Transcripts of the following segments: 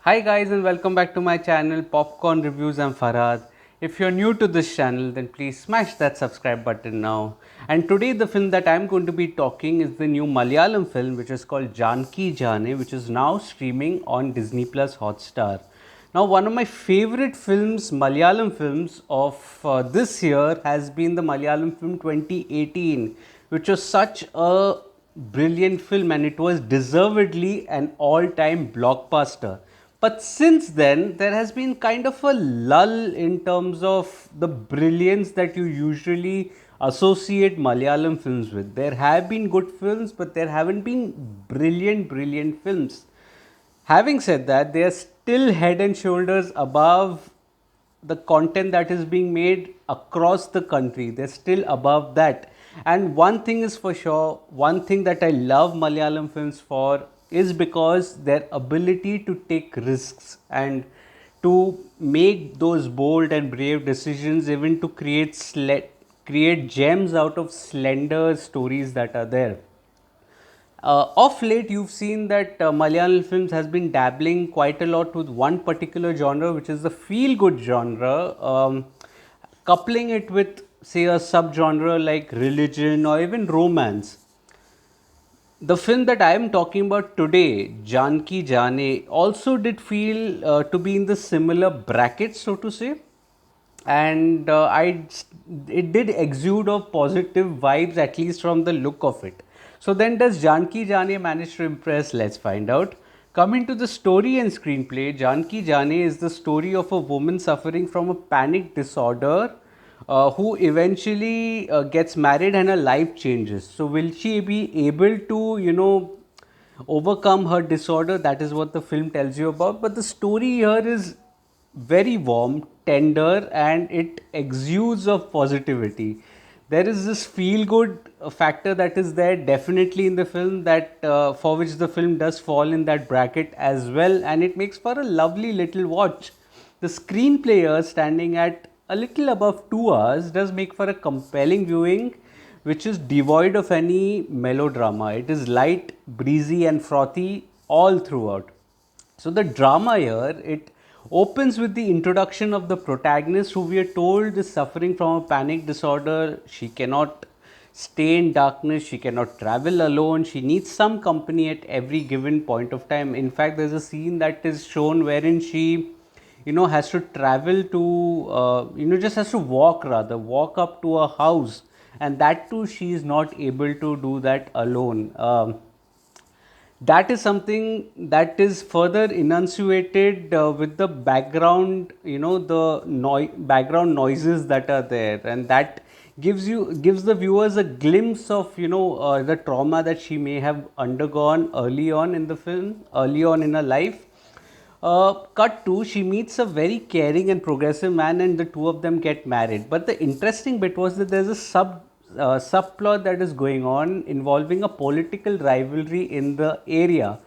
Hi guys and welcome back to my channel Popcorn Reviews. I'm Farhad. If you're new to this channel then please smash that subscribe button now. And today the film that I'm going to be talking is the new Malayalam film which is called Janaki Jaane, which is now streaming on Disney Plus Hotstar. Now one of my favorite films, Malayalam films of this year has been the Malayalam film 2018, which was such a brilliant film and it was deservedly an all-time blockbuster. But since then, there has been kind of a lull in terms of the brilliance that you usually associate Malayalam films with. There have been good films, but there haven't been brilliant films. Having said that, they are still head and shoulders above the content that is being made across the country. They're still above that. And one thing is for sure, one thing that I love Malayalam films for is because their ability to take risks and to make those bold and brave decisions, even to create gems out of slender stories that are there. Of late, you've seen that Malayalam films has been dabbling quite a lot with one particular genre, which is the feel-good genre, coupling it with, say, a subgenre like religion or even romance. The film that I am talking about today, Janaki Jaane, also did feel to be in the similar bracket, so to say, and it did exude of positive vibes, at least from the look of it. So then, does Janaki Jaane manage to impress? Let's find out. Coming to the story and screenplay, Janaki Jaane is the story of a woman suffering from a panic disorder who eventually gets married and her life changes. So will she be able to, overcome her disorder? That is what the film tells you about. But the story here is very warm, tender, and it exudes of positivity. There is this feel good factor that is there definitely in the film, that for which the film does fall in that bracket as well, and it makes for a lovely little watch. The screenplay here, standing at a little above 2 hours, does make for a compelling viewing which is devoid of any melodrama. It is light, breezy, and frothy all throughout. So the drama here, it opens with the introduction of the protagonist, who we are told is suffering from a panic disorder. She cannot stay in darkness, she cannot travel alone, she needs some company at every given point of time. In fact, there's a scene that is shown wherein she has to travel to just has to walk up to a house, and that too she is not able to do that alone. That is something that is further enunciated with the background, background noises that are there, and that gives the viewers a glimpse of the trauma that she may have undergone early on in the film, early on in her life. Cut to, she meets a very caring and progressive man, and the two of them get married. But the interesting bit was that there's a subplot that is going on involving a political rivalry in the area.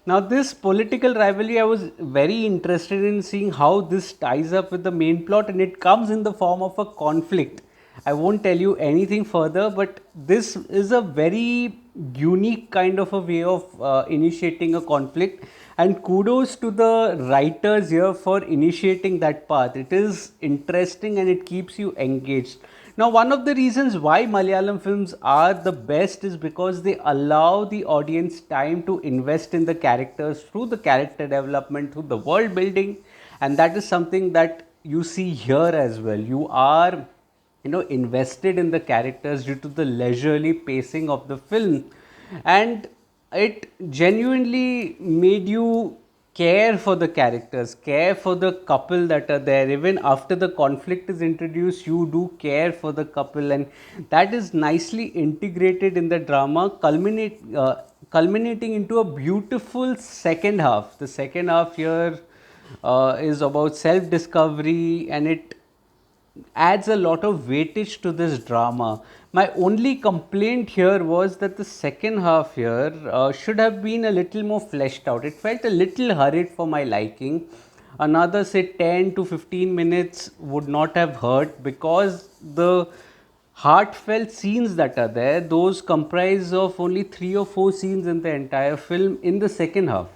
Now, this political rivalry, I was very interested in seeing how this ties up with the main plot, and it comes in the form of a conflict. I won't tell you anything further, but this is a very unique kind of a way of initiating a conflict, and kudos to the writers here for initiating that path. It is interesting and it keeps you engaged. Now, one of the reasons why Malayalam films are the best is because they allow the audience time to invest in the characters through the character development, through the world building, and that is something that you see here as well. You are invested in the characters due to the leisurely pacing of the film, and it genuinely made you care for the characters, care for the couple that are there. Even after the conflict is introduced, you do care for the couple, and that is nicely integrated in the drama, culminating into a beautiful second half. The second half here is about self discovery, and it adds a lot of weightage to this drama. My only complaint here was that the second half here should have been a little more fleshed out. It felt a little hurried for my liking. Another, say, 10 to 15 minutes would not have hurt, because the heartfelt scenes that are there, those comprise of only 3 or 4 scenes in the entire film in the second half.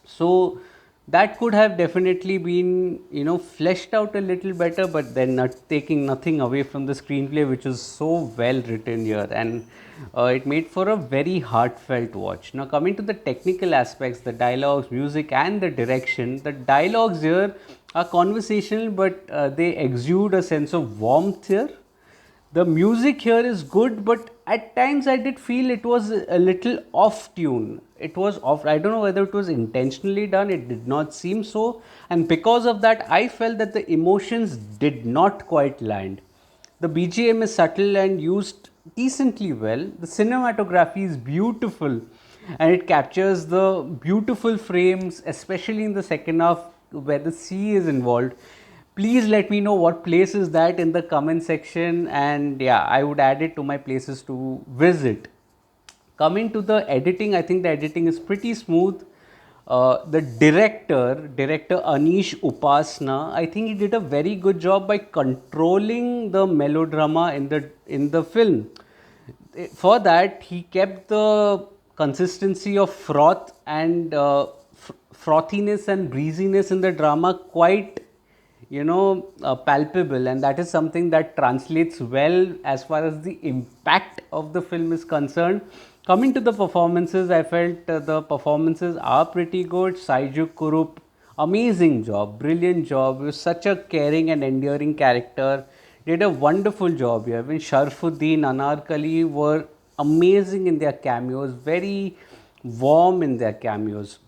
So that could have definitely been, you know, fleshed out a little better, but then not taking nothing away from the screenplay, which is so well written here, and it made for a very heartfelt watch. Now, coming to the technical aspects, the dialogues, music, and the direction, the dialogues here are conversational, but they exude a sense of warmth here. The music here is good, but at times I did feel it was a little off tune. It was off. I don't know whether it was intentionally done. It did not seem so. And because of that, I felt that the emotions did not quite land. The BGM is subtle and used decently well. The cinematography is beautiful and it captures the beautiful frames, especially in the second half where the sea is involved. Please let me know what place is that in the comment section, and yeah, I would add it to my places to visit. Coming to the editing, I think the editing is pretty smooth. The director Anish Upasna, I think he did a very good job by controlling the melodrama in the film. For that, he kept the consistency of froth and frothiness and breeziness in the drama quite, you know, palpable, and that is something that translates well as far as the impact of the film is concerned. Coming to the performances, I felt the performances are pretty good. Saiju Kurup, amazing job, brilliant job. He was such a caring and endearing character. Did a wonderful job here. Even Sharfuddin, Anarkali were amazing in their cameos, very warm in their cameos.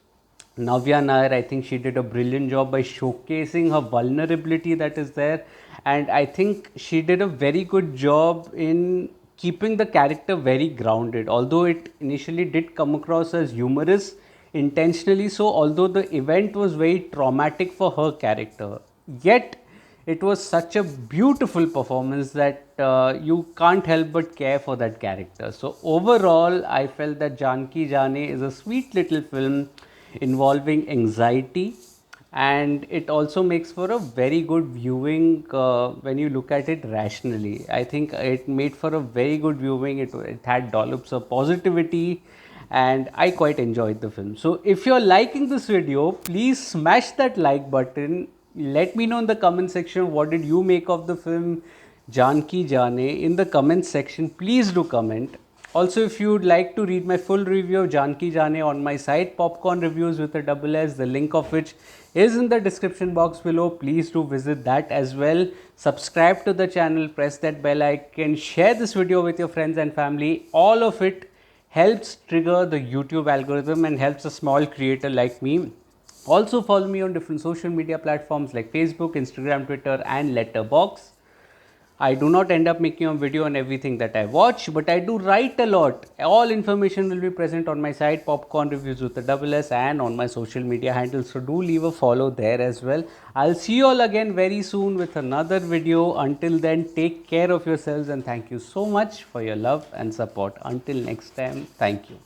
Navya Nair, I think she did a brilliant job by showcasing her vulnerability that is there, and I think she did a very good job in keeping the character very grounded. Although it initially did come across as humorous, intentionally so, although the event was very traumatic for her character, yet it was such a beautiful performance that you can't help but care for that character. So overall, I felt that Janaki Jaane is a sweet little film involving anxiety, and it also makes for a very good viewing when you look at it rationally. I think it made for a very good viewing. It had dollops of positivity, and I quite enjoyed the film. So if you're liking this video, please smash that like button. Let me know in the comment section what did you make of the film Janaki Jaane in the comment section. Please do comment. Also, if you would like to read my full review of Janaki Jaane on my site, Popcorn Reviews with a double S, the link of which is in the description box below, please do visit that as well. Subscribe to the channel, press that bell icon, share this video with your friends and family. All of it helps trigger the YouTube algorithm and helps a small creator like me. Also follow me on different social media platforms like Facebook, Instagram, Twitter and Letterboxd. I do not end up making a video on everything that I watch, but I do write a lot. All information will be present on my site, Popcorn Reviews with a double S, and on my social media handles. So do leave a follow there as well. I'll see you all again very soon with another video. Until then, take care of yourselves and thank you so much for your love and support. Until next time, thank you.